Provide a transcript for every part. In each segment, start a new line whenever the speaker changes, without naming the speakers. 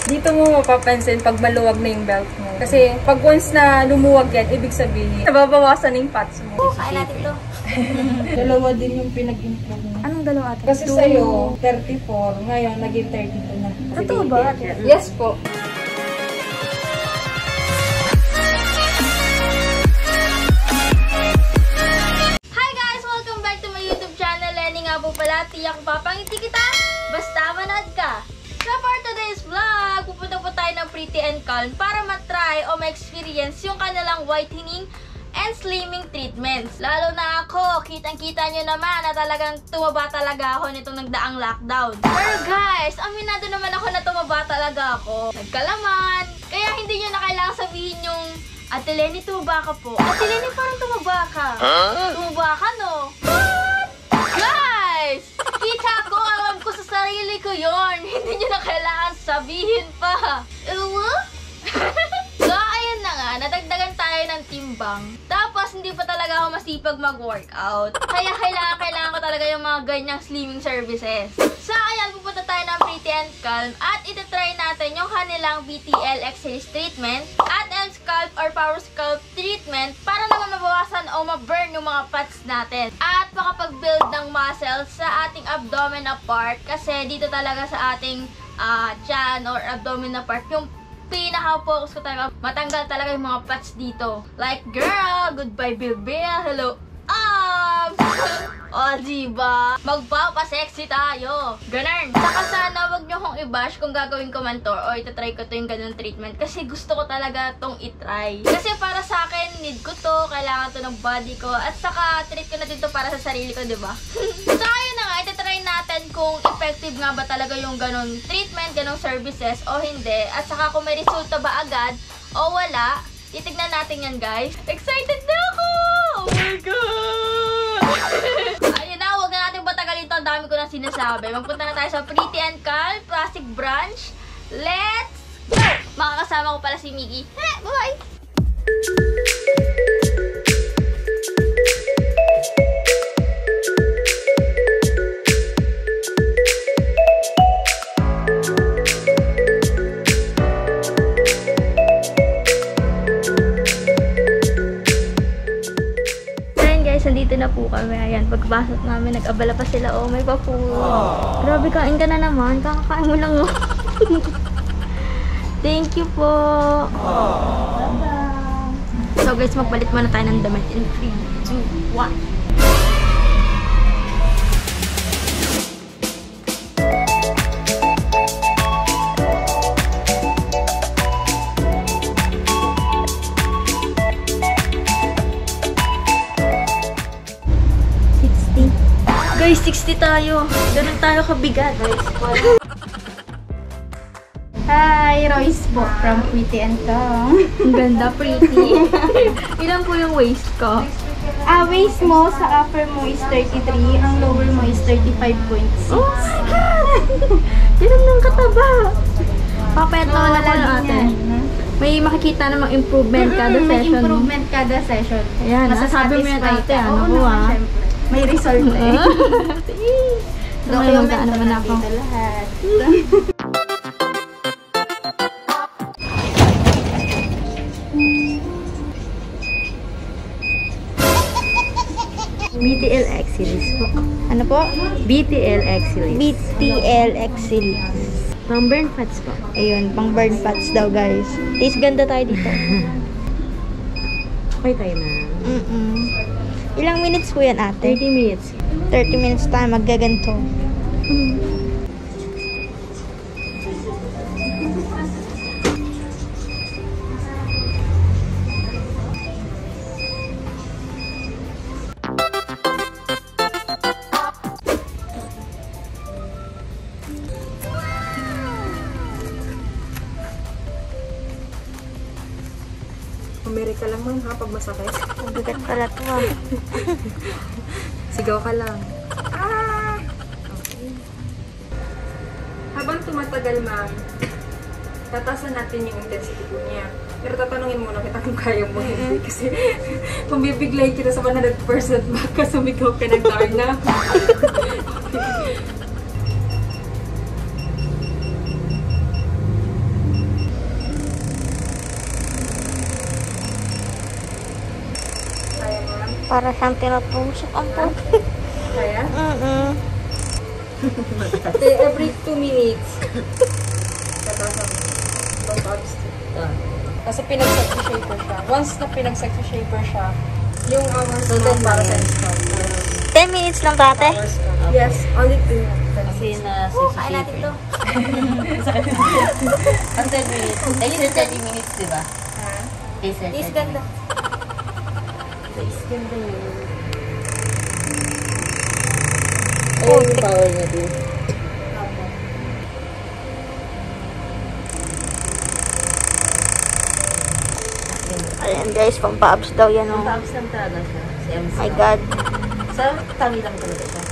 Dito mo mapapansin pag maluwag na yung belt mo. Kasi pag once na lumuwag yan, ibig sabihin, nababawasan na yung fats mo.
Kaya natin to.
Dalawa din yung pinag-improve mo.
Anong dalawa ate?
Kasi sa'yo, 34. Ngayon, naging 32 na.
Totoo ba?
Yes po.
Hi guys! Welcome back to my YouTube channel. Lenny nga po pala. Tiyak papangiti kita. Basta manood ka. So for today's vlog, pupunta po tayo ng Pretty and Calm para matry o ma-experience yung kanilang whitening and slimming treatments. Lalo na ako, kitang-kita nyo naman na talagang tumaba talaga ako nitong nagdaang lockdown. Pero guys, aminado naman ako na tumaba talaga ako. Nagkalaman. Kaya hindi nyo na kailangan sabihin yung Ate Lenny, tumaba ka po. Ate Lenny, parang tumaba ka. Tumaba ka, no? What? Guys! Kita ko, alam ko sa sarili ko yon. Hindi nyo na kailangan sabihin pa. Ewa? So, ayun na nga, nadagdagan tayo ng timbang. Tapos, hindi pa talaga ako masipag mag-workout. Kaya kailangan ko talaga yung mga ganyang slimming services. So, ayan, pupunta tayo ng Pretty and Calm at itatry natin yung kanilang BTL Exhalis treatment at M-Scalp or Power Scalp treatment para naman mabawasan o ma-burn yung mga fats natin. At makapag-build ng muscles sa ating abdomen na part kasi dito talaga sa ating tiyan or abdomen na part yung pinaka-focus ko talaga, matanggal talaga yung mga fats dito. Like, girl, goodbye, Bilbea, hello, abs! O, diba? Magpapasexy tayo. Ganun. Saka sana, wag nyo kong i-bash kung gagawin ko man to o itatry ko to yung ganun treatment. Kasi gusto ko talaga tong itry. Kasi para sa akin, need ko to, kailangan to ng body ko. At saka, treat ko na din to para sa sarili ko, diba? So, ayun na nga, itatry natin kung effective nga ba talaga yung ganun treatment, ganung services o hindi. At saka kung may resulta ba agad o wala, titignan natin yan, guys. Excited na ako! Oh my God! Ayun na, huwag na natin patagalin to. Ang dami ko na sinasabi. Magpunta na tayo sa Pretty and Calm Plastic Branch. Let's go! Makakasama ko pala si Miggy. Bye-bye! Nandito na po kami. Ayan, pagpasok namin, nag-abala pa sila. Oh, may pa-food. Grabe, kain ka na naman. Kakakain mo lang. Thank you po. Bye-bye. So guys, magpalit muna tayo ng damit in 3, 2, 1. Guys, 60 tayo. Ganun tayo kabigat.
Hi, Royce po from Pretty and Calm.
Ang ganda, pretty. Ilan po yung waist ko?
Waist mo sa upper mo is 33, ang lower mo is 35.6.
Oh my God! Ganun ng kataba. Papeto na lang ate. May makikita namang improvement kada session.
May improvement kada session.
Ayan, nasasabi mo yan ate. Ano ko
may result na eh.
Document naman ako.
Lahat.
BTL Exhalis po.
Ano po?
BTL Exhalis.
BTL Exhalis.
Pang burn fats po.
Ayun, pang burn fats daw guys. Taste ganda tayo dito.
Okay tayo na.
Ilang minutes po yan ate?
30 minutes.
30 minutes tayo maggaganto.
Amerika lang man ha, pag masakit.
Mabigat pala to ah.
Sigaw ka lang. Okay. Habang tumatagal, ma'am, tatasan natin yung intensity po niya. Pero tatanungin muna kita kung kaya mo hindi. Kasi kung bibiglayin kita sa 100%, baka sumigaw ka ng Darna. Okay.
Para siyang tinutusok ang po.
Kaya?
Mm-mm.
Every 2 minutes. Tatasan mo. Pump abs. Kasi pinag-sexy shaper siya. Once na pinag-sexy shaper siya, yung hours mo para sa scalp.
10 minutes lang dati.
Yes, only 2.
Kasi na
Kaya natin to.
ang 10 minutes. Ay, yun 30 minutes, di ba?
Ha?
Yes, sir.
Is ganda.
Is ganda yun. Ayun yung power niya din.
Ayan guys, pampabs daw yan
Ang
oh.
paabs lang talaga siya. Si MC.
My God.
Sa tummy lang talaga siya.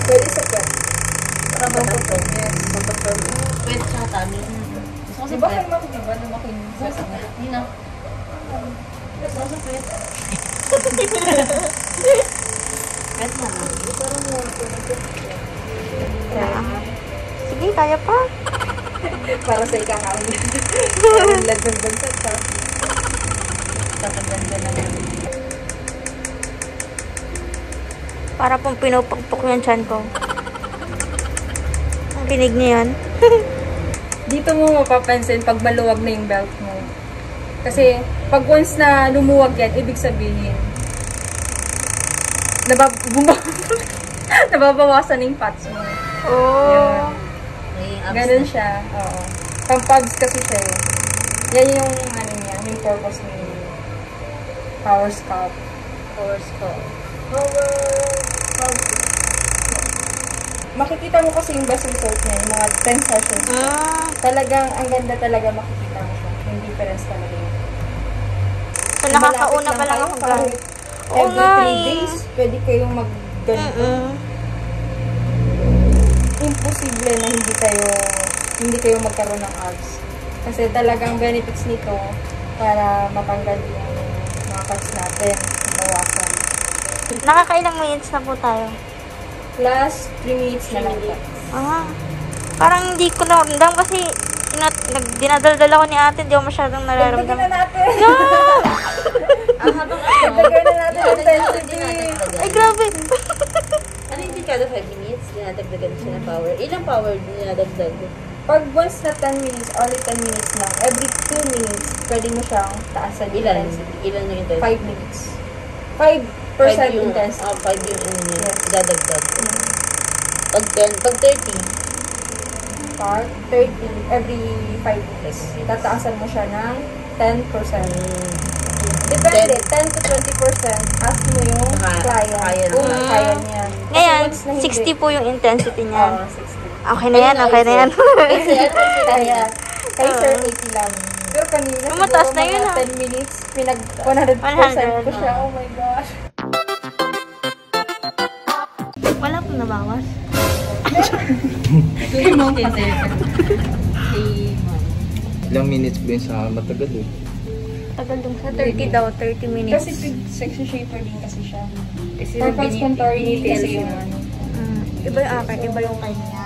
Pwede sa pet.
Saka bata.
Yes.
Pwede siya tummy. Gusto ko
Di
sa
ba
pwede.
kayo makikiba na makikiba sa mga?
Hindi na. Gusto ko sa pwede. Pwede na.
Parang mga
Sige, kaya pa.
para sa ikakawin. Parang lagdag-dagdag pa.
Tataganda na lang.
Para pong pinupagpok yung chan ko. Ang binig niya yan.
Dito mo mapapansin pag maluwag na yung belt mo. Kasi pag once na lumuwag yan, ibig sabihin nababawasan na yung fats mo.
Oh.
May abs
Ganun
na.
siya. Oo. Pampabs kasi siya eh. Yan yung ano niya, yung purpose ni Power Scalp.
Power skull.
Makikita mo kasi yung best result niya, yung mga 10 sessions.
Ah.
Talagang, ang ganda talaga makikita mo siya. Yung difference talaga yun.
So, nakakauna pa lang ako
Kahit
guys. Oo
every
nga
3
eh.
days, pwede kayong mag-ganito. Imposible na hindi kayo magkaroon ng abs. Kasi talagang benefits nito para matanggal yung mga fats natin, mawasan.
Nakakailang minutes na po tayo.
Plus, 3 minutes na lang.
Ah. Parang hindi ko naramdam kasi dinadaldal ako ni ate, hindi ko masyadong
Dagdagan
nararamdam.
na natin!
Ang habang ano,
Dagdagan na natin ang intensity!
Ay, grabe.
ano hindi kada 5 minutes, dinadagdagan siya ng power. Ilang power dinadagdag?
Pag once na 10 minutes, only 10 minutes lang, every 2 minutes, pwede mo siyang taasan yung
Ilan?
intensity.
Ilan yung intensity?
5 minutes. 5%
yung,
intensity.
5 yung ano niya,
Yes.
dadagdag. Pag 10, pag 30,
Pag 30, every 5 minutes, tataasan mo siya ng 10%. Depende, 10 to 20%. Ask mo yung
Kaya
client kung
naman.
kaya niya. Kasi
Ngayon,
once na hindi-
60 po yung intensity
Oo,
niya.
60.
Okay na yan, okay na yan.
Kasi ano kasi
Kaya, kay Sir 80 lang. Pero kanina,
Yung mataas na yun,
mga
ah.
10 minutes, pinag 100% ko siya. Oh my gosh.
Wala pong nabawas.
Kay mom kasi. Kay mom.
Ilang minutes ba yun sa matagal eh?
Tagal dun sa 30 daw, 30 minutes.
Kasi sexy shaper din kasi siya.
Kasi
Purpose contouring kasi yung ano.
Iba yung akin, iba yung kanya.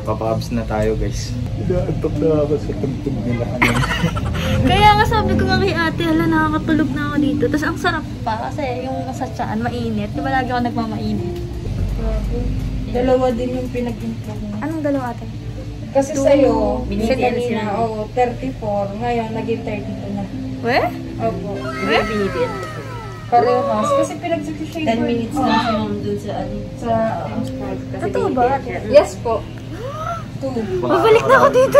Papa-abs na tayo guys. Nag-aantok na ako sa tugtog nila.
Kaya nga sabi ko nga kay ate, hala nakakatulog na ako dito. Tapos ang sarap pa kasi yung sa tiyan, mainit. Diba lagi ako nagmamainit?
Dalawa din yung pinag-improve mo.
Anong dalawa ate?
Kasi sa'yo,
Binitian
sa kanina,
sila.
oo, 34. Ngayon, naging 32 na.
Weh?
Opo.
Hindi binibigyan.
Parehas. Kasi pinag-sexy shaper.
10 minutes lang siya mom dun sa ano.
Sa scalp.
Kasi
Totoo ba?
binibigyan siya.
Yes po. 2.
Babalik na ako dito.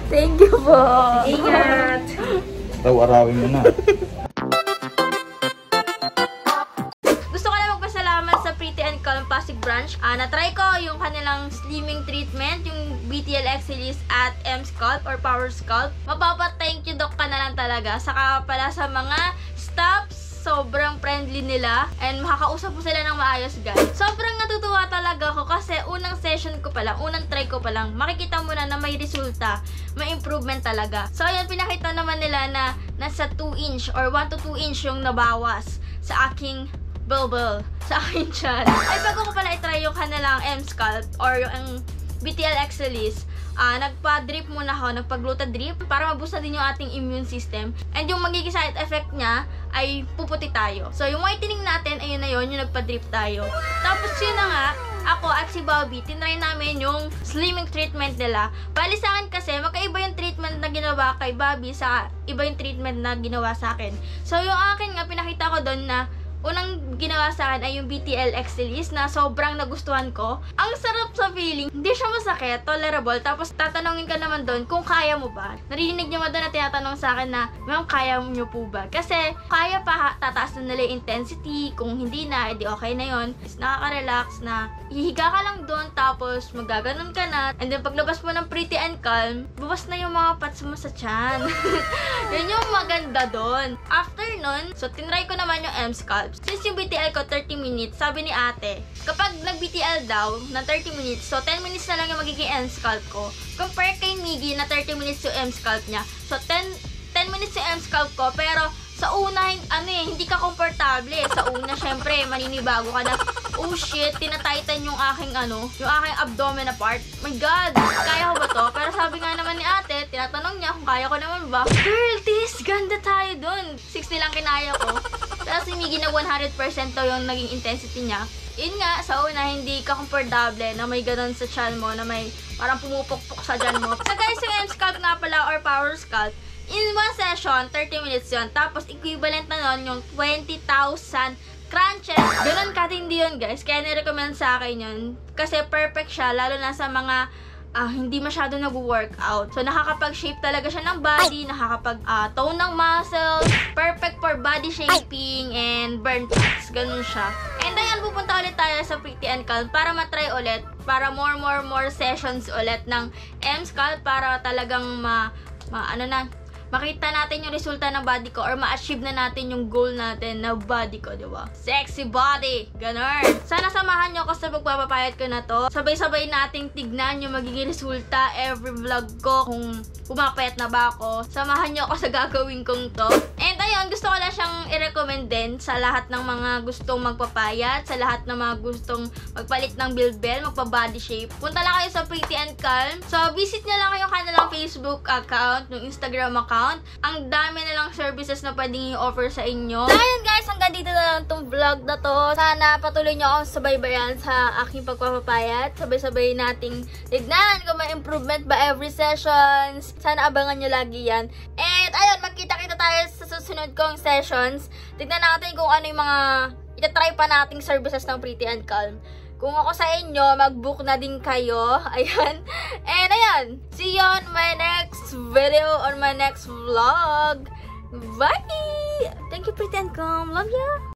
Thank you po.
Ingat!
Araw-arawin mo na.
Gusto ko lang magpasalamat sa Pretty and Calm Pasig branch. Na-try ko yung kanilang slimming treatment, yung BTL Exilis at M-Scalp or Power Scalp. Mapapa-thank you doc ka na lang talaga. Saka pala sa mga staffs, sobrang friendly nila and makakausap mo sila ng maayos guys. Sobrang natutuwa talaga ako kasi unang session ko pa lang, unang try ko pa lang, makikita mo na may resulta, may improvement talaga. So ayan, pinakita naman nila na nasa 2 inch or 1 to 2 inch yung nabawas sa aking bulbul, sa aking tiyan. Ay bago ko pala itry yung kanilang M-Scalp or yung BTL Exilis, nagpa-drip muna ako, nagpa-gluta drip para maboost na din yung ating immune system. And yung magiging side effect niya ay puputi tayo. So, yung whitening natin, ayun na yun, yung nagpa-drip tayo. Tapos yun na nga, ako at si Bobby, tinry namin yung slimming treatment nila. Bali sa akin kasi, magkaiba yung treatment na ginawa kay Bobby sa iba yung treatment na ginawa sa akin. So, yung akin nga, pinakita ko doon na unang ginawa sa akin ay yung BTL Exilis na sobrang nagustuhan ko. Ang sarap sa feeling. Hindi siya masakit, tolerable. Tapos tatanungin ka naman doon kung kaya mo ba. Narinig niyo ba doon na tinatanong sa akin na, ma'am, kaya mo po ba? Kasi kaya pa, tataas na nila yung intensity. Kung hindi na, edi okay na yon. Nakaka-relax na hihiga ka lang doon tapos magaganon ka na. And then paglabas mo ng Pretty and Calm, buwas na yung mga pats mo sa tiyan. Yun yung maganda doon. After nun, so tinry ko naman yung M-Scalp. Since yung BTL ko 30 minutes, sabi ni ate, kapag nag-BTL daw na 30 minutes, so 10 minutes na lang yung magiging M-Scalp ko. Compare kay Miggy na 30 minutes yung M-Scalp niya. So 10 minutes yung M-Scalp ko, pero sa una, hindi ka komportable. Sa una, syempre, maninibago ka na, oh shit, tinataitan yung aking abdomen na part. My God, kaya ko ba to? Pero sabi nga naman ni ate, tinatanong niya kung kaya ko naman ba. Girl, this, ganda tayo dun. 60 lang kinaya ko. Tapos si Miggy na 100% to yung naging intensity niya. Yun nga, sa una, hindi ka komportable na may ganun sa chan mo, na may parang pumupukpok sa dyan mo. So guys, yung M-Scalp nga pala, or Power Scalp, in one session, 30 minutes yun. Tapos, equivalent na nun yung 20,000 crunches. Ganun katindi yun, guys. Kaya nirecommend sa akin yun. Kasi perfect siya, lalo na sa mga hindi masyado nag-workout. So, nakakapag-shape talaga siya ng body, nakakapag-tone ng muscles. Perfect for body shaping and burn fats. Ganun siya. And ayan, pupunta ulit tayo sa Pretty and Calm para matry ulit. Para more sessions ulit ng M-Scalp para talagang makita natin yung resulta ng body ko or ma-achieve na natin yung goal natin na body ko, diba? Sexy body! Ganon! Sana samahan nyo ako sa pagpapapayat ko na to. Sabay-sabay nating tignan yung magiging resulta every vlog ko kung pumapayat na ba ako. Samahan nyo ako sa gagawin kong to. And ayun, gusto ko lang siyang i-recommend din sa lahat ng mga gustong magpapayat, sa lahat ng mga gustong magpalit ng bilbel, magpa-body shape. Punta lang kayo sa Pretty and Calm. So, visit nyo lang yung kanilang Facebook account, yung Instagram account. Ang dami na lang services na pwedeng i-offer sa inyo. So, ayun guys, hanggang dito na lang itong vlog na to. Sana patuloy nyo akong sabaybayan sa aking pagpapapayat. Sabay-sabay nating tignan kung may improvement ba every sessions. Sana abangan nyo lagi yan. And ayun, magkita-kita tayo sa susunod kong sessions. Tignan natin kung ano yung mga itatry pa nating services ng Pretty and Calm. Kung ako sa inyo, mag-book na din kayo. Ayan. And ayan. See you on my next video, on my next vlog. Bye! Thank you, Pretty and Calm. Love ya!